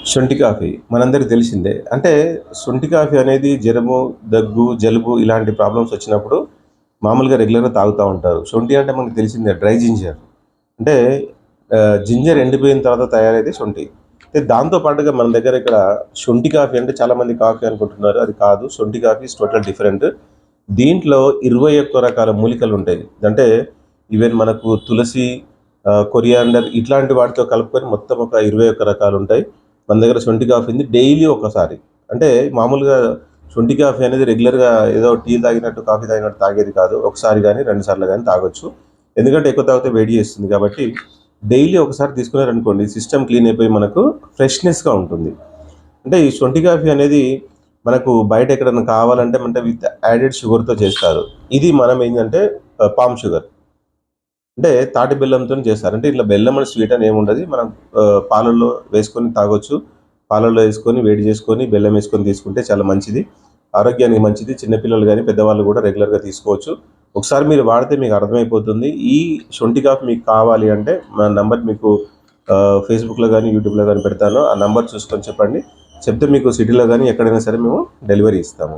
శొంఠి కాఫీ మనందరికీ తెలిసిందే. అంటే శొంఠి కాఫీ అనేది జరము, దగ్గు, జలుబు ఇలాంటి ప్రాబ్లమ్స్ వచ్చినప్పుడు మామూలుగా రెగ్యులర్‌గా తాగుతా ఉంటారు. శొంఠి అంటే మనకు తెలిసిందే డ్రై జింజర్. అంటే జింజర్ ఎండిపోయిన తర్వాత తయారయ్యేది శొంఠి. అయితే దాంతో పాటుగా మన దగ్గర ఇక్కడ శొంఠి కాఫీ అంటే చాలామంది కాఫీ అనుకుంటున్నారు. అది కాదు. శొంఠి కాఫీ ఈస్ టోటల్ డిఫరెంట్. దీంట్లో 21 రకాల మూలికలుంటాయి. అంటే ఈవెన్ మనకు తులసి, కొరియాండర్ ఇట్లాంటి వాటితో కలుపుకొని మొత్తం ఒక 21 రకాలుంటాయి. మన దగ్గర శొంఠి కాఫీ ఉంది. డైలీ ఒకసారి. అంటే మామూలుగా శొంఠి కాఫీ అనేది రెగ్యులర్‌గా ఏదో టీ తాగినట్టు, కాఫీ తాగినట్టు తాగేది కాదు. ఒకసారి గానీ, 2 సార్లు గానీ తాగొచ్చు. ఎందుకంటే ఎక్కువ తాగితే వేడి చేస్తుంది కాబట్టి, డైలీ ఒకసారి తీసుకున్నారనుకోండి సిస్టమ్ క్లీన్ అయిపోయి మనకు ఫ్రెష్‌నెస్‌గా ఉంటుంది. అంటే ఈ శొంఠి కాఫీ అనేది మనకు బయట ఎక్కడన్నా కావాలంటే అంటే విత్ యాడెడ్ షుగర్‌తో చేస్తారు. ఇది మనం ఏందంటే పామ్ షుగర్. అంటే తాటి బెల్లంతోని చేస్తారు. అంటే ఇట్లా బెల్లం అని స్వీట్ అని ఏముండదు. మనం పాలల్లో వేసుకొని తాగొచ్చు. పాలల్లో ఏసుకొని వేడి చేసుకొని బెల్లం ఏసుకొని తీసుకుంటే చాలా మంచిది. ఆరోగ్యానికి మంచిది. చిన్న పిల్లలు గాని, పెద్దవాళ్ళు గూడా రెగ్యులర్‌గా తీసుకోవచ్చు. ఒకసారి మీరు వాడితే మీకు అర్థమైపోతుంది. ఈ శొంఠి కాఫీ మీకు కావాలి అంటే నా నంబర్ మీకు ఫేస్‌బుక్‌లో గాని, యూట్యూబ్‌లో గాని పెడతాను. ఆ నంబర్ చూసుకొని చెప్పండి. చెప్తే మీకు సిటీలో గాని ఎక్కడైనా సరే మేము డెలివరీ ఇస్తాము.